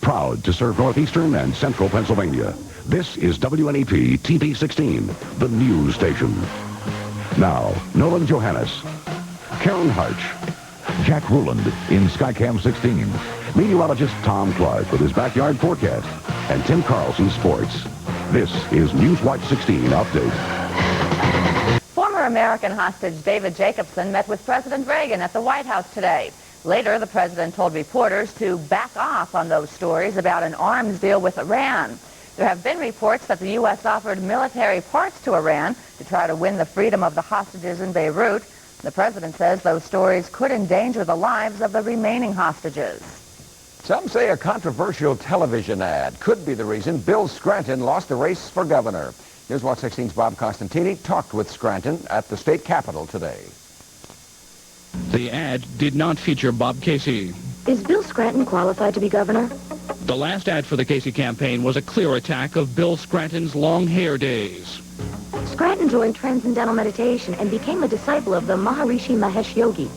proud to serve northeastern and central Pennsylvania. This is WNEP TV 16, the news station. Now, Nolan Johannes, Karen Harch, Jack Ruland in Skycam 16, meteorologist Tom Clark with his backyard forecast, and Tim Carlson Sports. This is Newswatch 16 Update. Former American hostage David Jacobson met with President Reagan at the White House today. Later, the president told reporters to back off on those stories about an arms deal with Iran. There have been reports that the U.S. offered military parts to Iran to try to win the freedom of the hostages in Beirut. The president says those stories could endanger the lives of the remaining hostages. Some say a controversial television ad could be the reason Bill Scranton lost the race for governor. Newswatch 16's Bob Costantini talked with Scranton at the state capitol today. The ad did not feature Bob Casey. Is Bill Scranton qualified to be governor? The last ad for the Casey campaign was a clear attack of Bill Scranton's long hair days. Scranton joined Transcendental Meditation and became a disciple of the Maharishi Mahesh Yogi.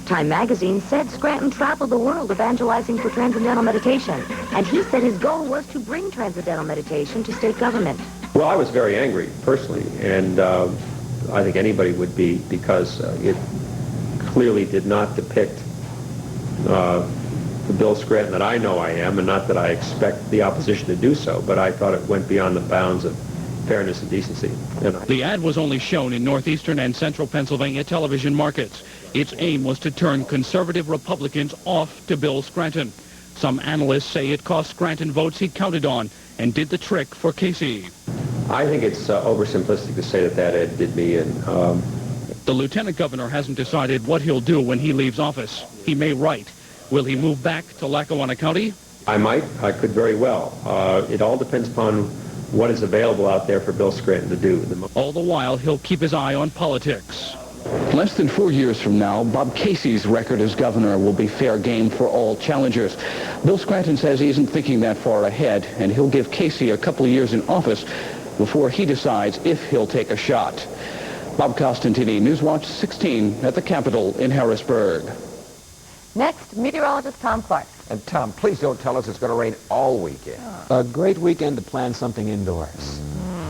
Time magazine said Scranton traveled the world evangelizing for Transcendental Meditation, and he said his goal was to bring Transcendental Meditation to state government. Well, I was very angry, personally, and I think anybody would be, because it clearly did not depict the Bill Scranton that I know I am, and not that I expect the opposition to do so, but I thought it went beyond the bounds of fairness and decency. The ad was only shown in northeastern and central Pennsylvania television markets. Its aim was to turn conservative Republicans off to Bill Scranton. Some analysts say it cost Scranton votes he counted on and did the trick for Casey. I think it's oversimplistic to say that ad did me in. The lieutenant governor hasn't decided what he'll do when he leaves office. He may write. Will he move back to Lackawanna County? I might. I could very well. It all depends upon what is available out there for Bill Scranton to do. All the while, he'll keep his eye on politics. Less than 4 years from now, Bob Casey's record as governor will be fair game for all challengers. Bill Scranton says he isn't thinking that far ahead, and he'll give Casey a couple of years in office before he decides if he'll take a shot. Bob Costantini, Newswatch 16 at the Capitol in Harrisburg. Next, meteorologist Tom Clark. And Tom, please don't tell us it's going to rain all weekend. A great weekend to plan something indoors.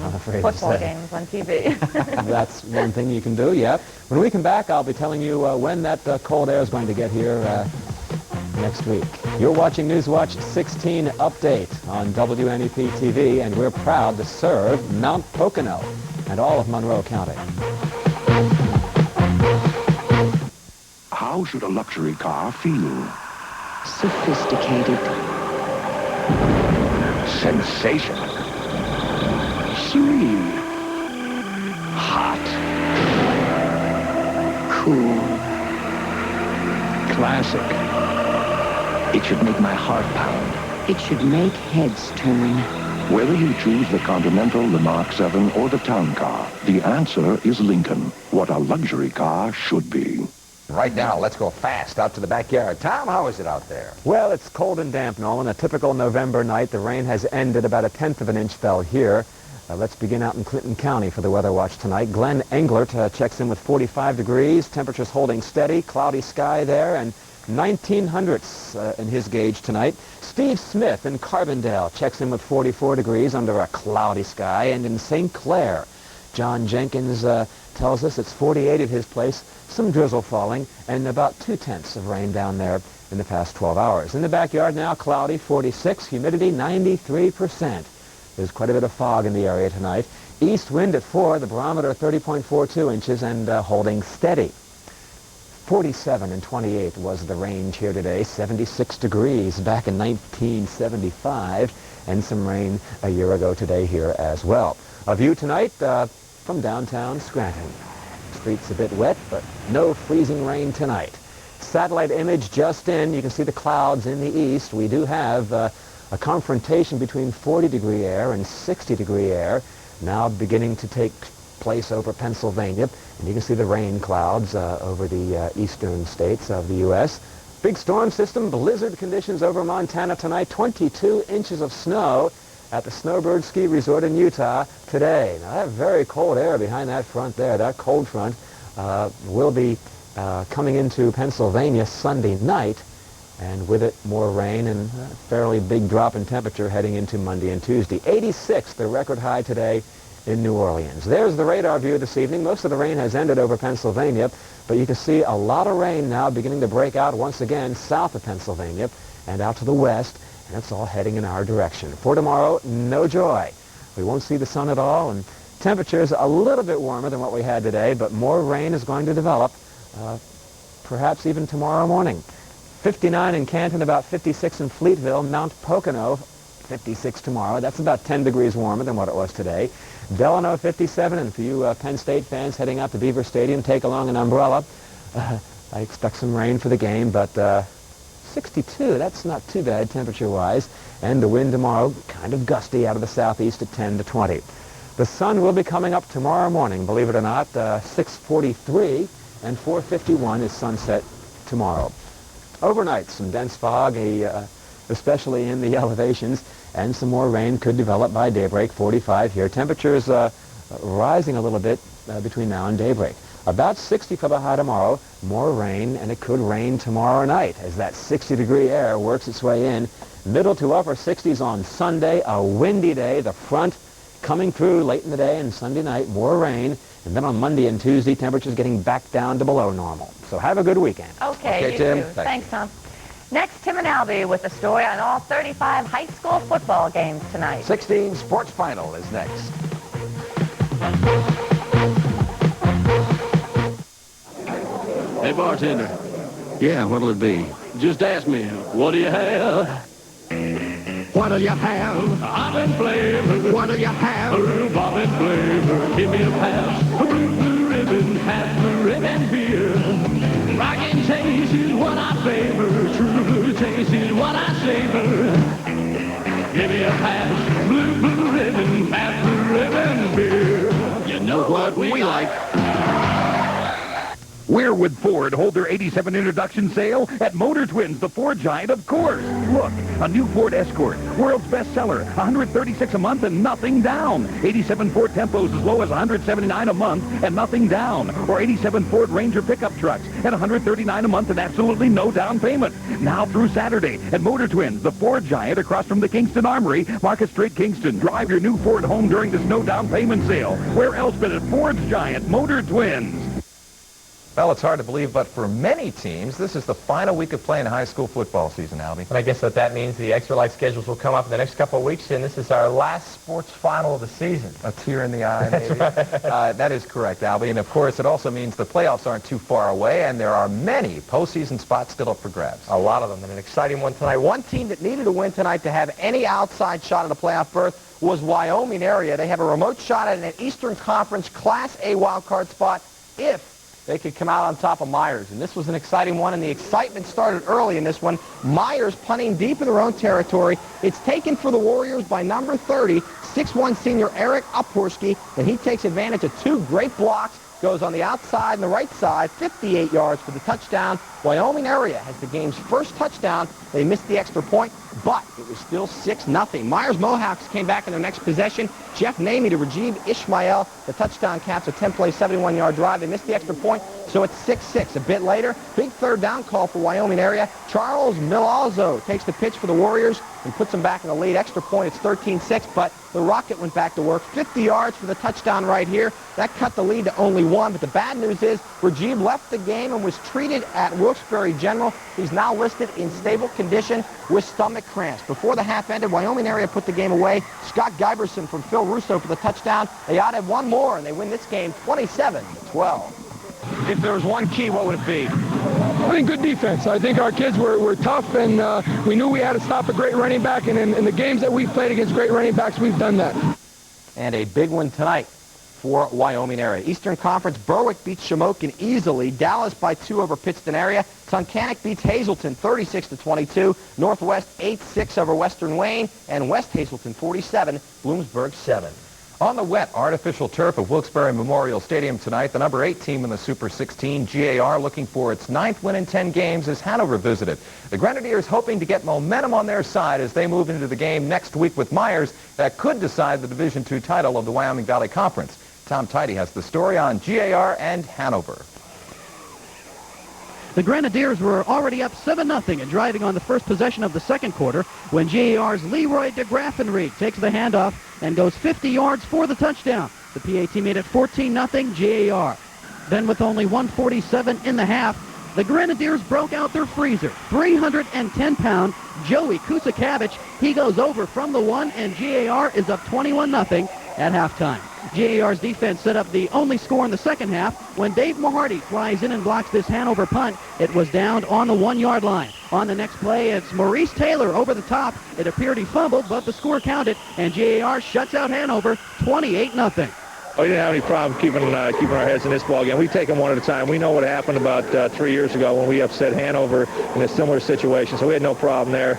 I'm afraid Football to say. games on TV. That's one thing you can do, yep. When we come back, I'll be telling you when that cold air is going to get here next week. You're watching Newswatch 16 Update on WNEP TV, and we're proud to serve Mount Pocono and all of Monroe County. How should a luxury car feel? Sophisticated. Sensational. Serene. Hot. Cool. Classic. It should make my heart pound. It should make heads turn. Whether you choose the Continental, the Mark 7, or the Town Car, the answer is Lincoln. What a luxury car should be. Right now, let's go fast out to the backyard. Tom, how is it out there? Well, it's cold and damp, Nolan. A typical November night. The rain has ended. About 1/10 of an inch fell here. Let's begin out in Clinton County for the weather watch tonight. Glenn Englert checks in with 45 degrees. Temperatures holding steady. Cloudy sky there, and 1900ths in his gauge tonight. Steve Smith in Carbondale checks in with 44 degrees under a cloudy sky. And in St. Clair, John Jenkins tells us it's 48 at his place. Some drizzle falling, and about 2/10 of rain down there in the past 12 hours. In the backyard now, cloudy, 46, humidity 93%. There's quite a bit of fog in the area tonight. East wind at 4, the barometer 30.42 inches, and holding steady. 47 and 28 was the range here today. 76 degrees back in 1975, and some rain a year ago today here as well. A view tonight from downtown Scranton. Streets a bit wet, but no freezing rain tonight. Satellite image just in. You can see the clouds in the east. We do have a confrontation between 40-degree air and 60-degree air now beginning to take place over Pennsylvania. And you can see the rain clouds over the eastern states of the U.S. Big storm system, blizzard conditions over Montana tonight. 22 inches of snow at the Snowbird Ski Resort in Utah today. Now that very cold air behind that front there, that cold front, will be coming into Pennsylvania Sunday night and with it more rain and a fairly big drop in temperature heading into Monday and Tuesday. 86, the record high today in New Orleans. There's the radar view this evening. Most of the rain has ended over Pennsylvania, but you can see a lot of rain now beginning to break out once again south of Pennsylvania and out to the west, and it's all heading in our direction. For tomorrow, no joy. We won't see the sun at all, and temperatures a little bit warmer than what we had today, but more rain is going to develop, perhaps even tomorrow morning. 59 in Canton, about 56 in Fleetville, Mount Pocono, 56 tomorrow. That's about 10 degrees warmer than what it was today. Delano, 57, and for you Penn State fans heading out to Beaver Stadium, take along an umbrella. I expect some rain for the game, but 62, that's not too bad temperature-wise. And the wind tomorrow, kind of gusty out of the southeast at 10 to 20. The sun will be coming up tomorrow morning, believe it or not, 6:43, and 4:51 is sunset tomorrow. Overnight, some dense fog, especially in the elevations, and some more rain could develop by daybreak, 45 here. Temperatures rising a little bit between now and daybreak. About 60 for the high tomorrow, more rain, and it could rain tomorrow night as that 60-degree air works its way in. Middle to upper 60s on Sunday, a windy day, the front coming through late in the day, and Sunday night, more rain. And then on Monday and Tuesday, temperatures getting back down to below normal. So have a good weekend. Okay, you Tim. too. Thanks, Tom. Next, Tim and Albie with a story on all 35 high school football games tonight. 16 Sports Final is next. Hey, bartender. Yeah, what'll it be? Just ask me, what do you have? What'll you have? Bobbin flavor. What'll you have? Bobbin flavor. Give me a pass. A blue ribbon, half blue ribbon beer. Rockin' taste is what I favor. True taste is what I savor. Give me a pass. Blue ribbon, half blue ribbon beer. You know what we like. Where would Ford hold their 87 introduction sale? At Motor Twins, the Ford giant, of course. Look, a new Ford Escort, world's bestseller, $136 a month and nothing down. 87 Ford Tempos as low as $179 a month and nothing down. Or 87 Ford Ranger pickup trucks at $139 a month and absolutely no down payment. Now through Saturday at Motor Twins, the Ford giant across from the Kingston Armory, Market Street, Kingston. Drive your new Ford home during this no down payment sale. Where else but at Ford's giant, Motor Twins? Well, it's hard to believe, but for many teams, this is the final week of play in high school football season, Albie. And I guess what that means, the extra light schedules will come up in the next couple of weeks, and this is our last sports final of the season. A tear in the eye, maybe. That's right. That is correct, Albie. And, of course, it also means the playoffs aren't too far away, and there are many postseason spots still up for grabs. A lot of them, and an exciting one tonight. One team that needed to win tonight to have any outside shot at a playoff berth was Wyoming area. They have a remote shot at an Eastern Conference Class A wildcard spot if they could come out on top of Myers. And this was an exciting one, and the excitement started early in this one. Myers punting deep in their own territory. It's taken for the Warriors by number 30, 6'1 senior Eric Upworski, and he takes advantage of two great blocks, goes on the outside and the right side, 58 yards for the touchdown. Wyoming area has the game's first touchdown. They missed the extra point, but it was still 6-0. Myers Mohawks came back in their next possession. Jeff Namey to Rajiv Ishmael. The touchdown caps a 10-play, 71-yard drive. They missed the extra point, so it's 6-6. A bit later, big third down call for Wyoming area. Charles Milazzo takes the pitch for the Warriors and puts them back in the lead. Extra point, it's 13-6, but the Rocket went back to work. 50 yards for the touchdown right here. That cut the lead to only one, but the bad news is Rajiv left the game and was treated at Wilkes-Barre General. He's now listed in stable condition with stomach cramps. Before the half ended, Wyoming area put the game away. Scott Giberson from Phil Russo for the touchdown. They added one more, and they win this game 27-12. If there was one key, what would it be? I think good defense. I think our kids were tough, and we knew we had to stop a great running back, and in the games that we've played against great running backs, we've done that. And a big one tonight for Wyoming area. Eastern Conference, Berwick beats Shamokin easily. Dallas by 2 over Pittston area. Tunkhannock beats Hazleton 36-22. Northwest 8-6 over Western Wayne. And West Hazleton 47, Bloomsburg 7. On the wet, artificial turf of Wilkes-Barre Memorial Stadium tonight, the number 8 team in the Super 16, GAR, looking for its 9th win in 10 games as Hanover visited. The Grenadiers hoping to get momentum on their side as they move into the game next week with Myers that could decide the Division II title of the Wyoming Valley Conference. Tom Tidy has the story on GAR and Hanover. The Grenadiers were already up 7-0 and driving on the first possession of the second quarter when GAR's Leroy DeGraffenried takes the handoff and goes 50 yards for the touchdown. The PAT made it 14-0 GAR. Then with only 1:47 in the half, the Grenadiers broke out their freezer. 310-pound Joey Kusakavich. He goes over from the one, and GAR is up 21-0 at halftime. GAR's defense set up the only score in the second half when Dave Mahardy flies in and blocks this Hanover punt. It was down on the 1-yard line. On the next play, it's Maurice Taylor over the top. It appeared he fumbled, but the score counted, and GAR shuts out Hanover 28-0. Oh, we didn't have any problem keeping our heads in this ball game. We take them one at a time. We know what happened about 3 years ago when we upset Hanover in a similar situation, so we had no problem there.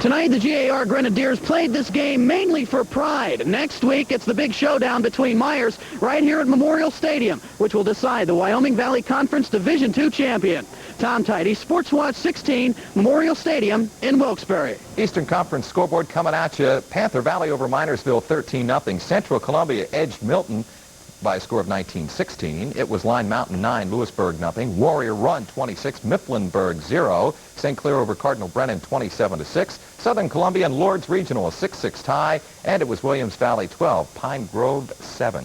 Tonight, the GAR Grenadiers played this game mainly for pride. Next week, it's the big showdown between Myers right here at Memorial Stadium, which will decide the Wyoming Valley Conference Division II champion. Tom Tidy, Sports Watch 16, Memorial Stadium in Wilkes-Barre. Eastern Conference scoreboard coming at you. Panther Valley over Minersville 13-0. Central Columbia edged Milton by a score of 19-16. It was Line Mountain 9, Lewisburg 0. Warrior Run 26, Mifflinburg 0. St. Clair over Cardinal Brennan 27-6. Southern Columbia and Lords Regional a 6-6 tie. And it was Williams Valley 12, Pine Grove 7.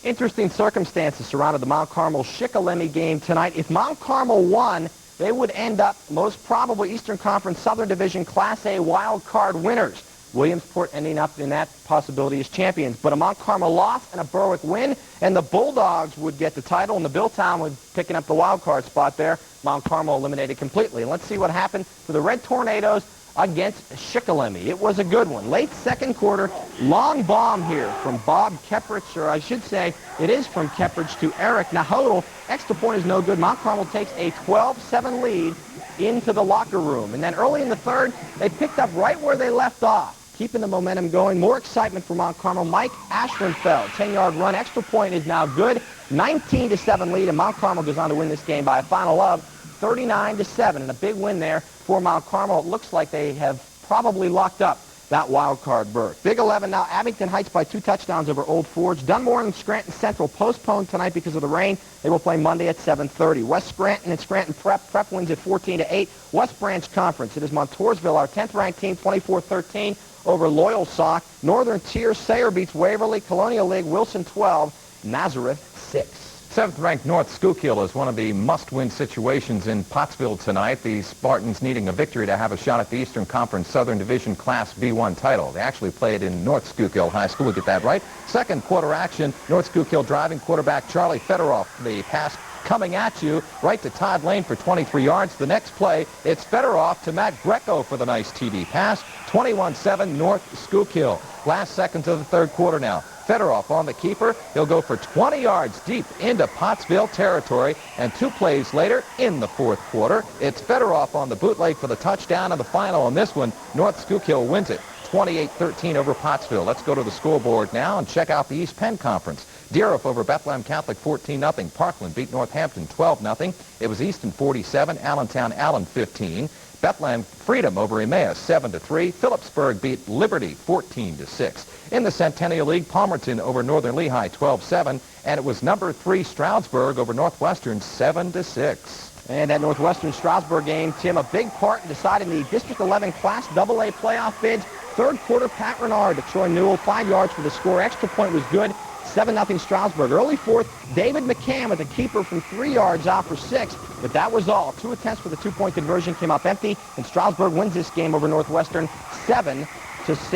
Interesting circumstances surrounded the Mount Carmel-Shikellamy game tonight. If Mount Carmel won, they would end up most probably Eastern Conference Southern Division Class A wild card winners. Williamsport ending up in that possibility as champions. But a Mount Carmel loss and a Berwick win, and the Bulldogs would get the title, and the Billtown would picking up the wild card spot there. Mount Carmel eliminated completely. And let's see what happened for the Red Tornadoes against Shikellamy. It was a good one. Late second quarter, long bomb here from Bob Kepprich, or I should say it is from Kepprich to Eric Nahodel. Extra point is no good. Mount Carmel takes a 12-7 lead into the locker room. And then early in the third, they picked up right where they left off, keeping the momentum going. More excitement for Mount Carmel. Mike Ashrenfeld, 10-yard run. Extra point is now good. 19-7 lead, and Mount Carmel goes on to win this game by a final of 39-7, and a big win there for Mount Carmel. It looks like they have probably locked up that wild card berth. Big 11 now. Abington Heights by 2 touchdowns over Old Forge. Dunmore and Scranton Central postponed tonight because of the rain. They will play Monday at 7:30. West Scranton and Scranton Prep. Prep wins at 14-8. West Branch Conference. It is Montoursville, our 10th ranked team, 24-13 over Loyal Sock. Northern Tier Sayre beats Waverly. Colonial League Wilson 12, Nazareth 6. 7th-ranked North Schuylkill is one of the must-win situations in Pottsville tonight. The Spartans needing a victory to have a shot at the Eastern Conference Southern Division Class B1 title. They actually played in North Schuylkill High School. We'll get that right. Second quarter action, North Schuylkill driving. Quarterback Charlie Federoff. The pass coming at you right to Todd Lane for 23 yards. The next play, it's Federoff to Matt Greco for the nice TD pass. 21-7 North Schuylkill. Last seconds of the third quarter now. Federoff on the keeper. He'll go for 20 yards deep into Pottsville territory. And 2 plays later in the fourth quarter, it's Federoff on the bootleg for the touchdown. And the final on this one, North Schuylkill wins it 28-13 over Pottsville. Let's go to the scoreboard now and check out the East Penn Conference. Deerup over Bethlehem Catholic 14-0. Parkland beat Northampton 12-0. It was Easton 47, Allentown Allen 15. Bethlehem Freedom over Emmaus 7-3. Phillipsburg beat Liberty 14-6. In the Centennial League, Palmerton over Northern Lehigh 12-7, and it was number 3 Stroudsburg over Northwestern 7-6. And that Northwestern Stroudsburg game, Tim, a big part in deciding the District 11 Class AA playoff bids. Third quarter, Pat Renard to Troy Newell, 5 yards for the score. Extra point was good. 7-0 Stroudsburg. Early fourth, David McCann with a keeper from 3 yards out for 6, but that was all. 2 attempts for the 2-point conversion came up empty, and Stroudsburg wins this game over Northwestern 7-6.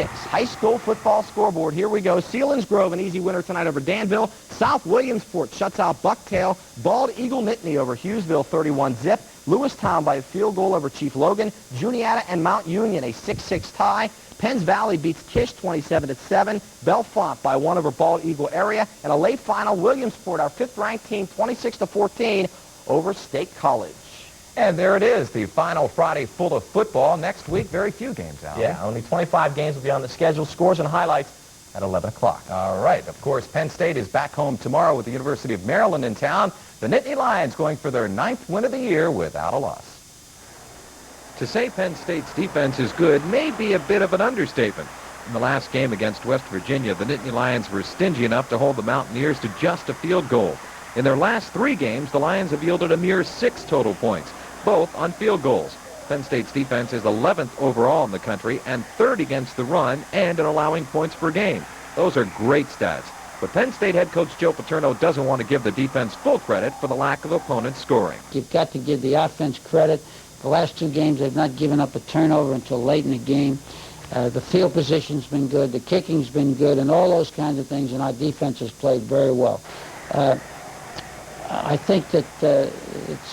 High school football scoreboard. Here we go. Sealands Grove, an easy winner tonight over Danville. South Williamsport shuts out Bucktail. Bald Eagle Nittany over Hughesville 31-zip. Lewistown by a field goal over Chief Logan. Juniata and Mount Union a 6-6 tie. Penns Valley beats Kish 27-7. Bellefonte by 1 over Bald Eagle area. And a late final, Williamsport, our 5th-ranked team, 26-14 over State College. And there it is, the final Friday full of football. Next week, very few games, Alan. Yeah, only 25 games will be on the schedule. Scores and highlights at 11 o'clock. All right. Of course, Penn State is back home tomorrow with the University of Maryland in town. The Nittany Lions going for their 9th win of the year without a loss. To say Penn State's defense is good may be a bit of an understatement. In the last game against West Virginia, the Nittany Lions were stingy enough to hold the Mountaineers to just a field goal. In their last 3 games, the Lions have yielded a mere 6 total points, both on field goals. Penn State's defense is 11th overall in the country and 3rd against the run and in allowing points per game. Those are great stats. But Penn State head coach Joe Paterno doesn't want to give the defense full credit for the lack of opponent scoring. You've got to give the offense credit. The last 2 games, they've not given up a turnover until late in the game. The field position's been good, the kicking's been good, and all those kinds of things, and our defense has played very well. I think that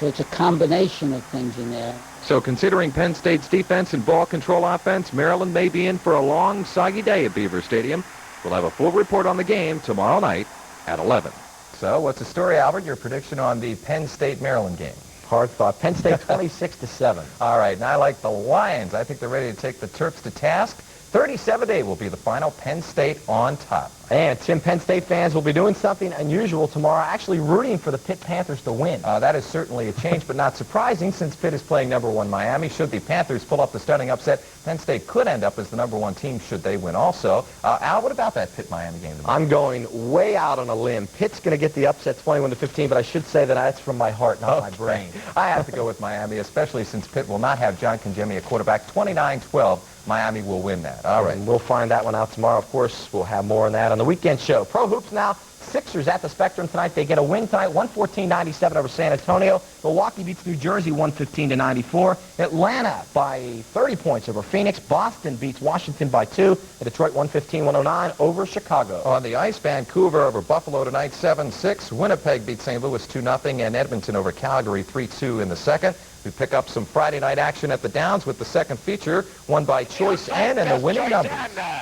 it's a combination of things in there. So considering Penn State's defense and ball control offense, Maryland may be in for a long, soggy day at Beaver Stadium. We'll have a full report on the game tomorrow night at 11. So what's the story, Albert? Your prediction on the Penn State-Maryland game? Hard thought. Penn State 26-7. All right, and I like the Lions. I think they're ready to take the Terps to task. 37-8 will be the final. Penn State on top. And Tim, Penn State fans will be doing something unusual tomorrow, actually rooting for the Pitt Panthers to win. That is certainly a change, but not surprising since Pitt is playing #1 Miami. Should the Panthers pull up the stunning upset, Penn State could end up as the #1 team should they win also. Al, what about that Pitt-Miami game tomorrow? I'm going way out on a limb. Pitt's going to get the upset 21-15, but I should say that that's from my heart, not my brain. I have to go with Miami, especially since Pitt will not have John Congemi at quarterback. 29-12. Miami will win that. All right. And we'll find that one out tomorrow. Of course, we'll have more on that on the weekend show. Pro Hoops now. Sixers at the Spectrum tonight. They get a win tonight, 114-97 over San Antonio. Milwaukee beats New Jersey 115-94. Atlanta by 30 points over Phoenix. Boston beats Washington by 2. And Detroit 115-109 over Chicago. On the ice, Vancouver over Buffalo tonight 7-6. Winnipeg beats St. Louis 2-0. And Edmonton over Calgary 3-2 in the second. We pick up some Friday night action at the Downs with the second feature, won by Choice N, and the winning numbers.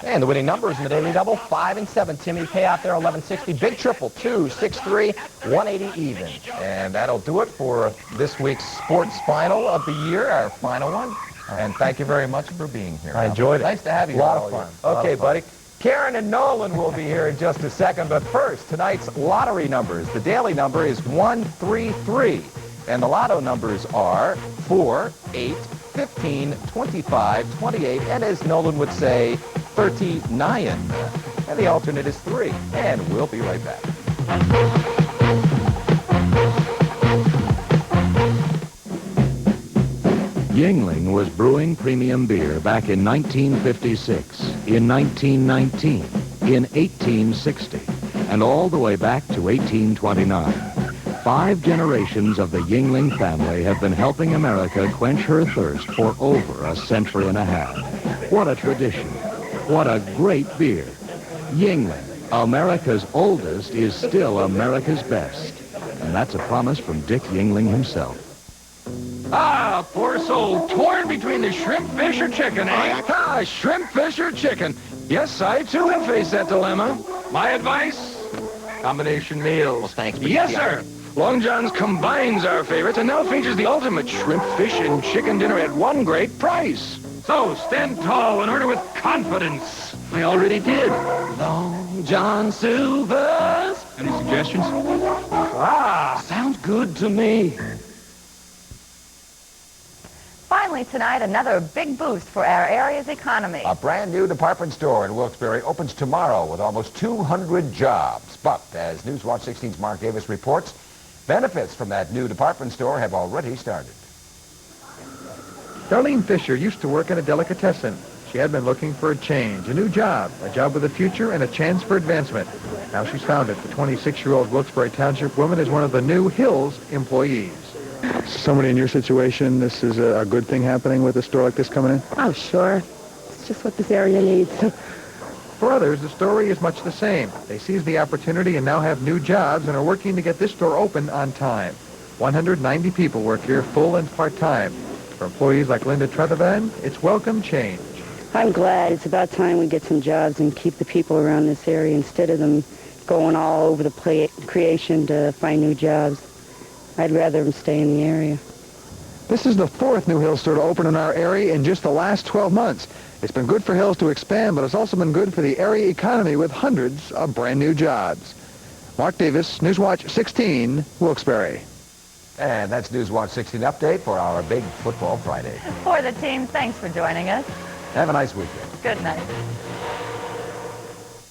And the winning numbers in the Daily Double, 5 and 7. Timmy pay out there, 1160. Big triple, 2, 6, 3, 180 even. And that'll do it for this week's sports final of the year, our final one. And thank you very much for being here. I enjoyed it. Nice to have you. A lot of fun. Okay, buddy. Karen and Nolan will be here in just a second, but first, tonight's lottery numbers. The daily number is 133. And the lotto numbers are 4, 8, 15, 25, 28, and as Nolan would say, 39. And the alternate is 3. And we'll be right back. Yuengling was brewing premium beer back in 1956, in 1919, in 1860, and all the way back to 1829. 5 generations of the Yuengling family have been helping America quench her thirst for over a century and a half. What a tradition. What a great beer. Yuengling, America's oldest, is still America's best. And that's a promise from Dick Yuengling himself. Ah, poor soul, torn between the shrimp, fish, or chicken, eh? Ah, shrimp, fish, or chicken. Yes, I too have faced that dilemma. My advice? Combination meals. Well, thanks. Yes, sir. Long John's combines our favorites and now features the ultimate shrimp, fish, and chicken dinner at one great price. So stand tall and order with confidence. I already did. Long John Silver's. Any suggestions? Ah, sounds good to me. Finally tonight, another big boost for our area's economy. A brand new department store in Wilkes-Barre opens tomorrow with almost 200 jobs. But as Newswatch 16's Mark Davis reports, benefits from that new department store have already started. Darlene Fisher used to work in a delicatessen. She had been looking for a change, a new job with a future and a chance for advancement. Now she's found it. The 26-year-old Wilkes-Barre Township woman is one of the new Hills employees. Somebody in your situation, this is a good thing happening with a store like this coming in? Oh, sure. It's just what this area needs. For others, the story is much the same. They seized the opportunity and now have new jobs and are working to get this store open on time. 190 people work here, full and part-time. For employees like Linda Trethevin, it's welcome change. I'm glad. It's about time we get some jobs and keep the people around this area instead of them going all over the creation to find new jobs. I'd rather them stay in the area. This is the 4th new Hills store to open in our area in just the last 12 months. It's been good for Hills to expand, but it's also been good for the area economy with hundreds of brand new jobs. Mark Davis, Newswatch 16, Wilkes-Barre. And that's Newswatch 16 update for our big Football Friday. For the team, thanks for joining us. Have a nice weekend. Good night.